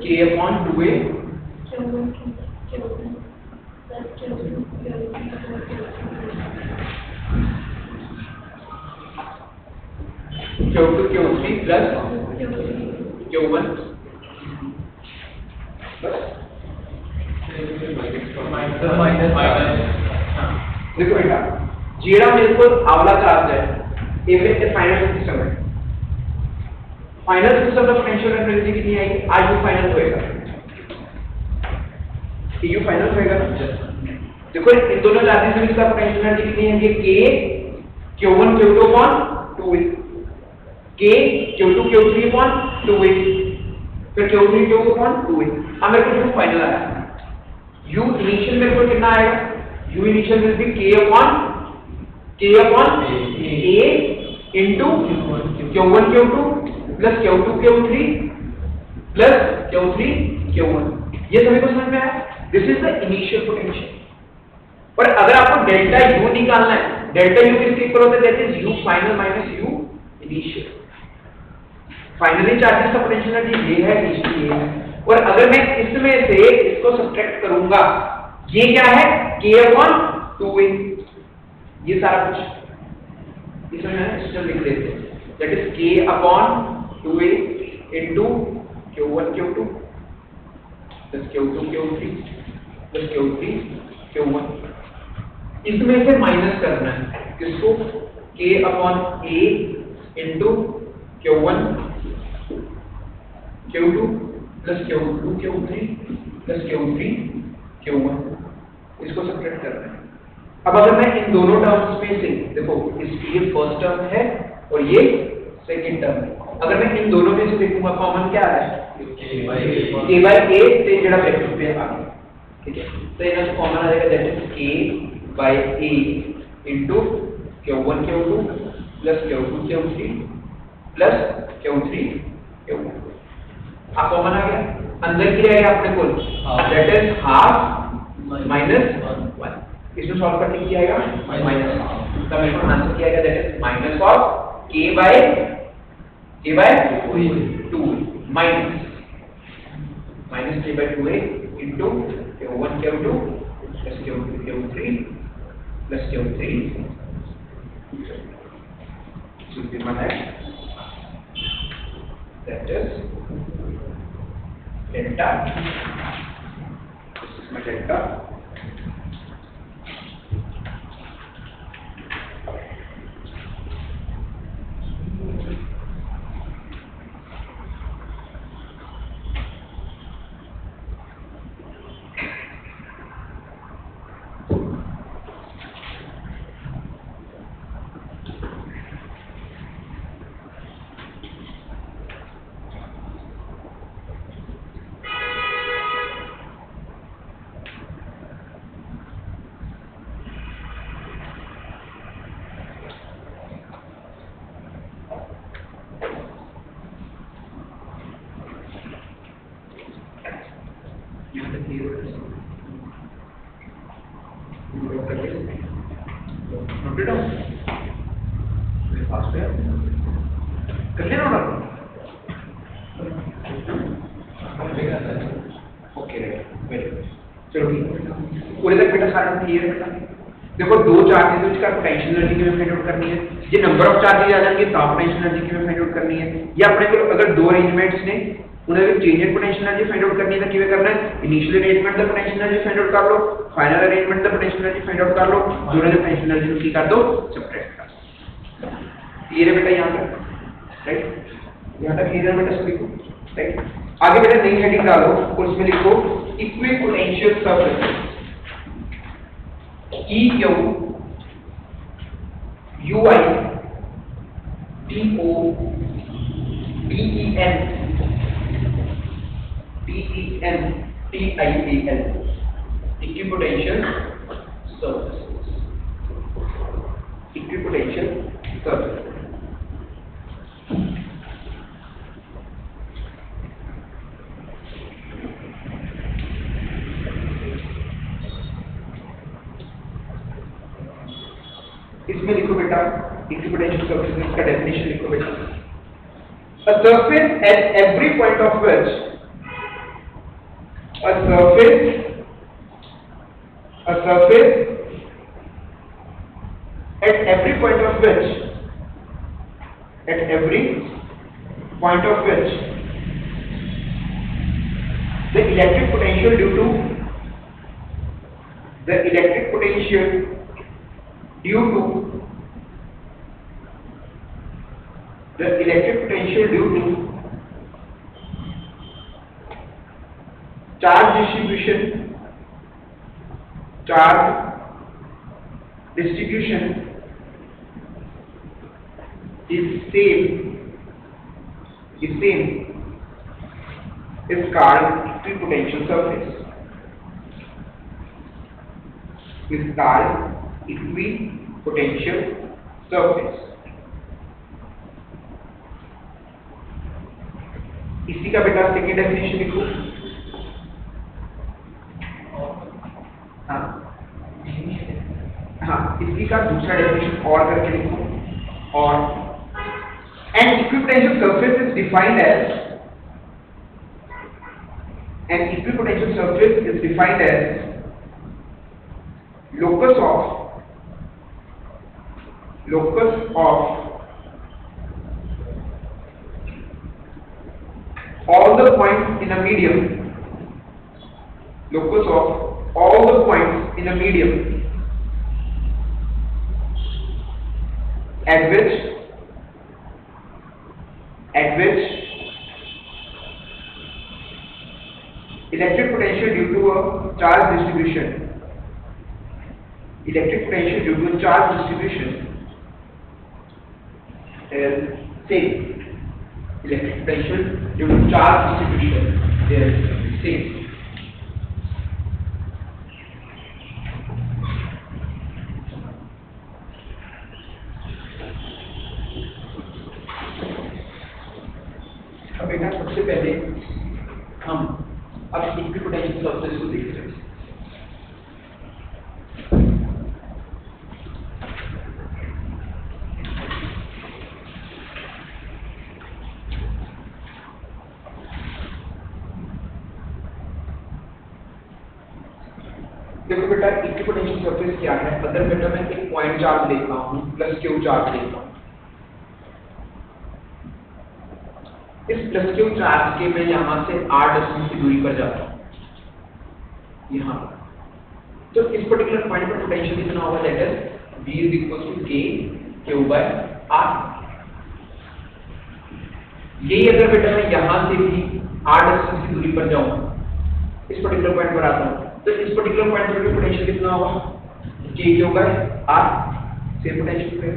K upon 2A Q2 Q3 plus Q1 minus. देखो बेटा, जेड़ा मेरे को आवला चार्ज है, ये फाइनल सिस्टम है। फाइनल सिस्टम का पोटेंशियल एनर्जी कितनी आएगी? आज यू फाइनल होएगा, यू फाइनल होएगा ना। देखो इन दोनों चार्जेस में इसका पोटेंशियल एनर्जी कितनी है? K Q1 Q2 upon 2A, K Q2 Q3 upon 2A, फिर Q3 Q upon 2A। अब मेरे को जो फाइनल आया, U इनिशियल मेरे को कितना आएगा? U initial will be K upon A into Q1 Q2 plus Q2 Q3 plus Q3 Q1। ये सभी को समझ में आया? This is the initial potential. पर अगर आपको डेल्टा U निकालना है, डेल्टा U किसके इक्वल होता है? That is U final minus U initial. Finally charges का पोटेंशियल एनर्जी ये है, ये है। और अगर मैं इसमें से इसको सब्ट्रैक्ट करूंगा, ये क्या है? K upon 2A, ये सारा कुछ इसमें मैंने सिस्टम लिख देते हैं। That is K upon 2A into Q1 Q2 plus Q2 Q3 plus Q3 Q1। इसमें से माइनस करना है किसको? K upon A into Q1 Q2 plus Q2 Q3 plus Q3 Q1, इसको सब्ट्रैक्ट करना है। अब अगर मैं इन दोनों टर्म्स में से, देखो इसकी ये फर्स्ट टर्म है और ये सेकंड टर्म है, अगर मैं इन दोनों में से देखूंगा कॉमन क्या है? K by A से जेड़ा वेक्टर पे आ गया, ठीक है। तो यहाँ से कॉमन आ जाएगा, that is K by A into Q1 Q2 plus Q2 Q3 plus Q3 Q1। आप कॉमन आ गया, अंदर की रहेगा अपने को, दैट इज हाफ माइनस 1। इसको सॉल्व करके क्या आएगा? Minus half. तो मेरे को आंसर क्या आएगा? That is minus of K by 2 minus K by 2A into Q1 Q2 plus Q2 Q3 plus Q3 should be my that is delta, this is my delta, noted down fast है कर लेना ना okay right very good चलो ठीक पूरे तक बेटा सारा क्लियर है बेटा देखो दो चार्जेस का पोटेंशियल एनर्जी किਵੇਂ फाइंड आउट करनी है जे नंबर ऑफ चार्जेस आ जाएंगे तो पोटेंशियल एनर्जी किਵੇਂ फाइंड आउट करनी है या अपने को अगर दो अरेंजमेंट्स ने उन्हें change in potential energy find out करनी है तो किਵੇਂ करना है initial arrangement the potential energy find out कर लो final arrangement the potential energy find out कर लो दोनों के पोटेंशियल एनर्जी को की कर दो सबट्रैक्ट कर दो क्लियर है बेटा यहां तक राइट यहां तक क्लियर है बेटा सभी को राइट आगे बेटा नई हेडिंग डालो और उसमें लिखो equipotential surface EQ UI TO DEN TIAL equipotential surfaces equipotential surfaces इसमें लिखो बेटा इक्विपोटेंशियल सर्फेस का डेफिनेशन लिखो बेटा a surface at every point of which a surface at every point of which the electric potential due to charge distribution is same is called equipotential surface. Is called equipotential surface. इसी का बेटा second definition लिखो हाँ इसी का दूसरा definition और करके लिखो और an equipotential surface is defined as locus of all the points in a medium at which electric potential due to a charge distribution is same. Electric potential due to charge distribution is same. अब बेटा सबसे पहले हम अब equipotential surface को देखते हैं देखो बेटा इक्विपोटेंशियल सरफेस क्या है अगर बेटा मैं एक पॉइंट चार्ज लेता हूं प्लस क्यू चार्ज लेता हूं इस प्लस क्यू चार्ज के मैं यहां से r डिस्टेंस की दूरी पर जाता हूं यहां तो इस पर्टिकुलर पॉइंट पर पोटेंशियल कितना होगा that is v k q r ये अगर बेटा मैं यहां से भी r डिस्टेंस की दूरी पर जाऊं इस पर्टिकुलर पॉइंट पर आता हूं तो इस पर्टिकुलर पॉइंट पर पोटेंशियल कितना होगा k r सेम पोटेंशियल पे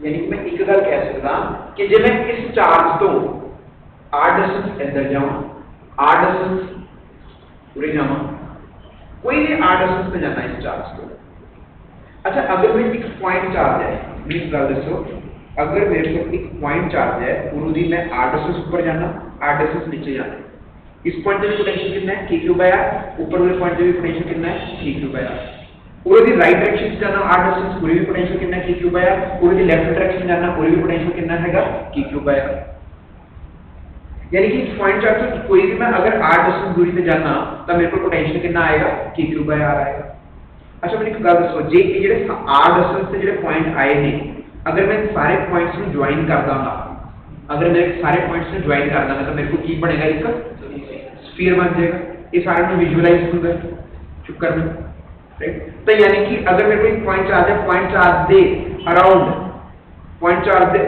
यानी कि मैं एक गल कह सकता कि जब मैं इस चार्ज तो r डिस्टेंस इधर जाऊं r डिस्टेंस पूरे जाऊं कोई भी r डिस्टेंस पे जाना है इस चार्ज को अच्छा अगर मैं एक पॉइंट चार्ज है मेरी गल दसो अगर मेरे को एक पॉइंट चार्ज है उन्होंने मैं r डिस्टेंस ऊपर जाना r डिस्टेंस नीचे जाना इस पॉइंट पे भी पोटेंशियल कितना है k क्यूब बाय r, ऊपर वाले पॉइंट पे भी पोटेंशियल कितना है k क्यूब बाय r। पूरे दी राइट डायरेक्शन से जाना r डिस्टेंस, पूरे भी पोटेंशियल कितना है k क्यूब बाय r, पूरे दी लेफ्ट डायरेक्शन जाना पूरे भी पोटेंशियल कितना हैगा k क्यूब बाय r। यानी कि पॉइंट चार्ज से कोई भी मैं अगर r डिस्टेंस दूरी पे जाना तो मेरे को पोटेंशियल कितना आएगा k क्यूब बाय r आएगा। अच्छा मैंने एक गल दसो, जे जेडे r डिस्टेंस से जेडे पॉइंट आए ने, अगर मैं सारे पॉइंट्स ਨੂੰ ज्वाइन कर ਦਾਂਗਾ, अगर मैं सारे पॉइंट्स ਨੂੰ ज्वाइन कर ਦਾਂਗਾ तो मेरे को की बनेगा एक स्फीयर बन जाएगा। ये सारे में विजुअलाइज होगा चुप करना, राइट। तो यानी कि अगर मेरे को एक पॉइंट चार्ज है, पॉइंट चार्ज दे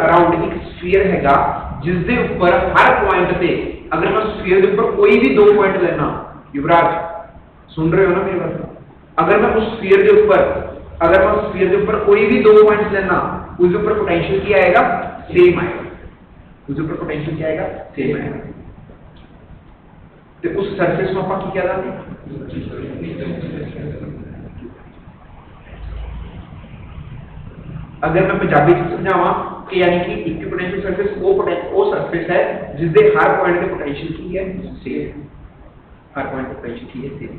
अराउंड एक स्फीयर हैगा जिस दे ऊपर हर पॉइंट पे अगर मैं स्फीयर के ऊपर कोई भी दो पॉइंट लेना, युवराज सुन रहे हो ना मेरी बात, अगर मैं उस स्फीयर के ऊपर कोई भी दो पॉइंट्स लेना, उसके ऊपर पोटेंशियल क्या आएगा सेम आएगा, उसके ऊपर पोटेंशियल क्या आएगा सेम आएगा। तो उस सरफेस में आप क्या दाते अगर मैं पंजाबी समझावा कि यानी कि इक्विपोटेंशियल सरफेस वो सरफेस है जिस दे हर पॉइंट पे पोटेंशियल की है सेम, हर पॉइंट पे पोटेंशियल की है सेम।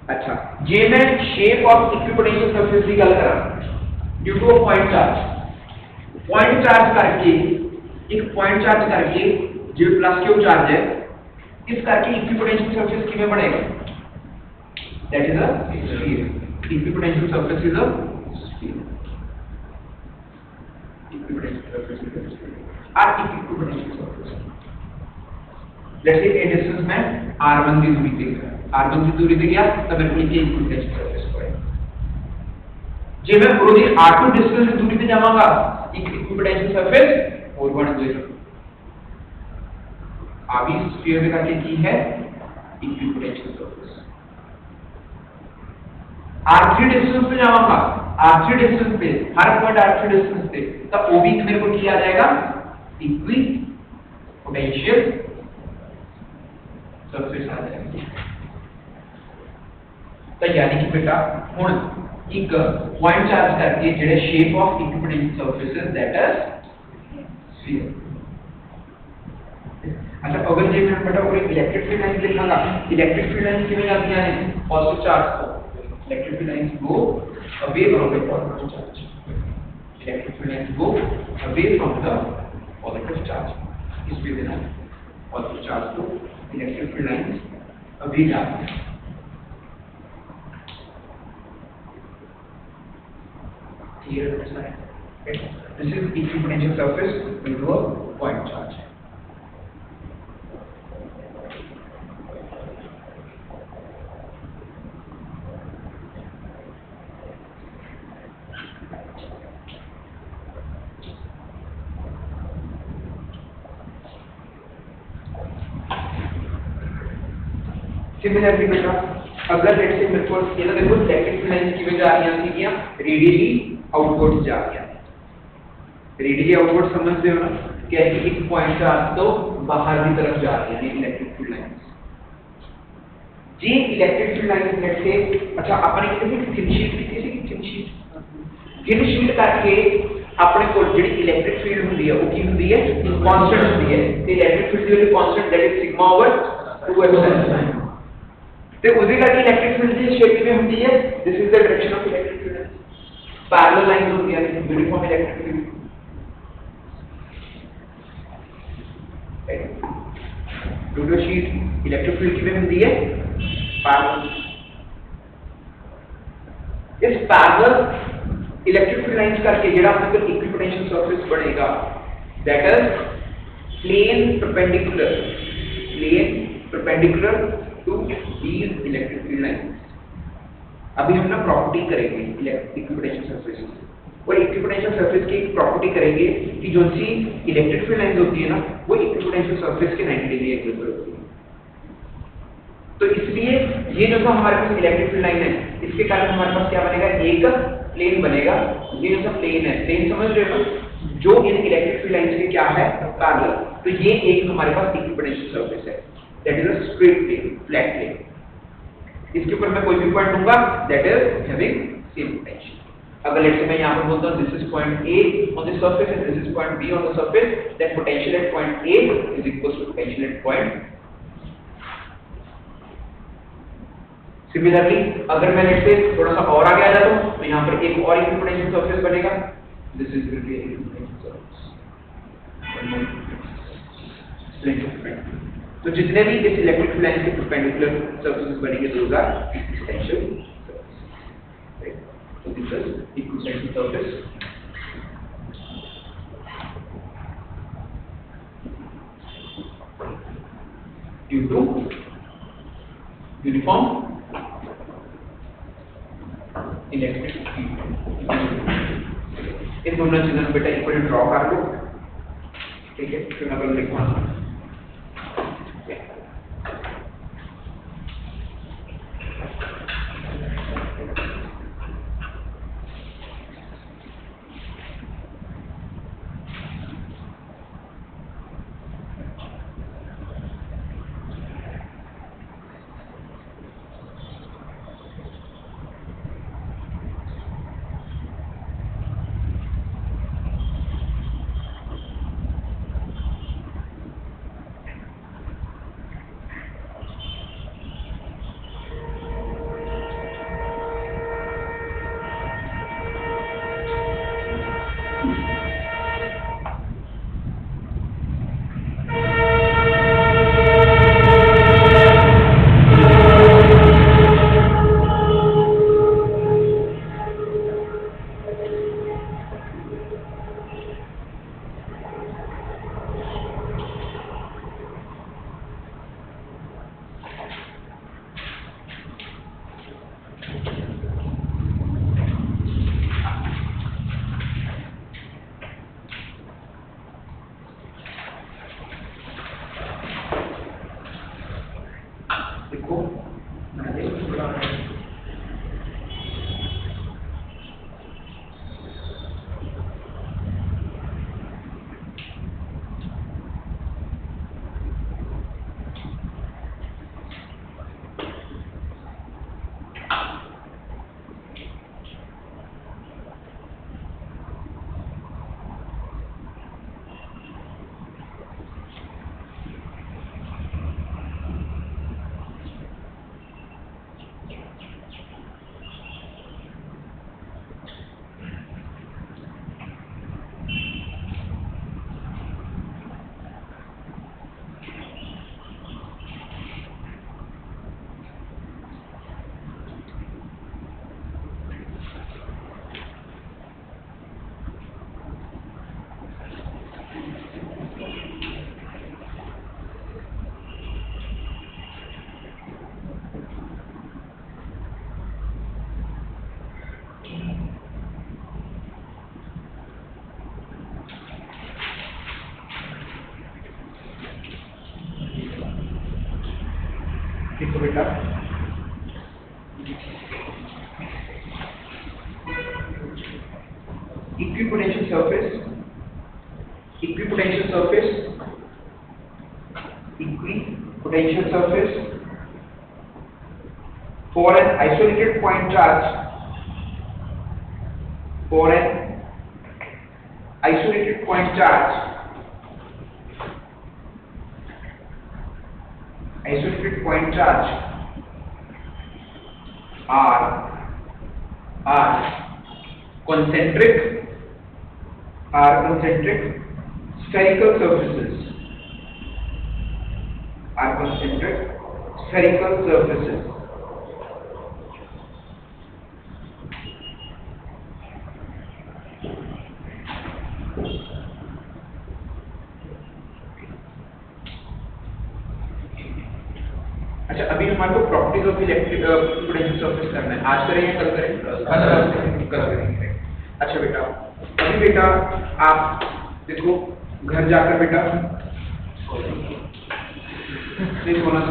अच्छा जे मैं शेप ऑफ इक्विपोटेंशियल सरफेस की गल करा due to a point charge करके एक पॉइंट चार्ज करके जो प्लस क्यू चार्ज है इस करके इक्विपोटेंशियल सरफेस किਵੇਂ बनेगा, that is a sphere. Equipotential surface is a sphere, equipotential surface is a sphere. Are equipotential surface let's say a distance में r1 की दूरी पे r1 की दूरी पे गया तो मेरे को ये इक्विपोटेंशियल सरफेस पड़ेगा। जे मैं पूरी r2 डिस्टेंस की दूरी पे जावांगा इक्विपोटेंशियल सरफेस और बन जाएगा। अभी स्फीयर का की है इक्विपोटेंशियल सरफेस। r3 डिस्टेंस पे जाऊंगा, r3 डिस्टेंस पे हर पॉइंट r3 डिस्टेंस पे तब वो भी मेरे को किया जाएगा इक्विपोटेंशियल सरफेस आ जाएगा। तो यानी कि बेटा हुन एक पॉइंट चार्ज करके जेडे shape of equipotential surface that is sphere. अच्छा अगर जे मैं बेटा कोई इलेक्ट्रिक फील्ड लाइन लिखांगा, इलेक्ट्रिक फील्ड लाइन किਵੇਂ ਜਾਂਦੀਆਂ ਨੇ पॉजिटिव चार्ज को, electric field lines go away from the positive charge, electric field lines go away from the positive charge. इस वे देना पॉजिटिव चार्ज को इलेक्ट्रिक फील्ड लाइंस अवे जाती है। क्लियर है? This is equipotential surface into a point charge. Similarly बेटा अगर let's say मेरे को ये ना देखो इलेक्ट्रिक फील्ड लाइंस किਵੇਂ जा रही थी क्या रेडियली आउटवर्ड जा रही है। रेडियली आउटवर्ड समझते हो ना कि एक पॉइंट चार्ज तो बाहर की तरफ जा रही है इलेक्ट्रिक फील्ड लाइंस। जी electric field lines let's say अच्छा अपने किसी थिन शीट करके अपने को ਜਿਹੜੀ इलेक्ट्रिक फील्ड ਹੁੰਦੀ ਹੈ ਉਹ ਕੀ ਹੁੰਦੀ ਹੈ कांस्टेंट ਹੁੰਦੀ है ਤੇ electric field the constant that is sigma over 2 epsilon. तो उसी का इलेक्ट्रिक फील्ड की शेप में होती है, this is the direction of electric field. Parallel lines होती है uniform electric field, two sheet electric field की होती है पैरेलल। इस पैरेलल इलेक्ट्रिक फील्ड लाइंस करके जेड़ा अपने को इक्विपोटेंशियल सरफेस बनेगा that is plane perpendicular to these electric field lines। अभी हम ना प्रॉपर्टी करेंगे इक्विपोटेंशियल सरफेस और इक्विपोटेंशियल सरफेस की एक प्रॉपर्टी करेंगे कि जो सी इलेक्ट्रिक फील्ड लाइंस होती है ना वो इक्विपोटेंशियल सरफेस के 90 डिग्री एंगल पर होती है। तो इसलिए ये जो हमारे पास इलेक्ट्रिक फील्ड लाइन है इसके कारण हमारे पास क्या बनेगा एक प्लेन बनेगा। ये जो प्लेन है, प्लेन समझ रहे हो जो इन इलेक्ट्रिक फील्ड लाइंस के क्या है पैरेलल। तो ये एक हमारे पास इक्विपोटेंशियल सरफेस है that is a straight plane, flat plane। इसके ऊपर मैं कोई भी पॉइंट लूंगा that is having same potential। अगर लेट्स से मैं यहाँ पर बोलता हूँ this is point A on the surface and this is point B on the surface, then potential at point A is equals to potential at point similarly अगर मैं late से थोड़ा सा और आगे आ जाता हूं तो यहाँ पर एक और इक्विपोटेंशियल सरफेस बनेगा, this is will be equipotential surface. तो जितने भी इस इलेक्ट्रिक फील्ड लाइन के परपेंडिकुलर सरफेसेस बनेंगे those are equipotential surface, right. तो this is equipotential surface. Due to uniform electric field. इन दोनों चीजों को बेटा इक्वल ड्रॉ कर लो, ठीक है, फिर मैं कल लिखूंगा। देखो बेटा, equipotential surface for an isolated point charge, are concentric spherical surfaces. अच्छा, अभी हमारे को properties of electric potential surface करना है। आज करें या कल करें? कल करेंगे। अच्छा बेटा, अभी बेटा आप देखो घर जाकर बेटा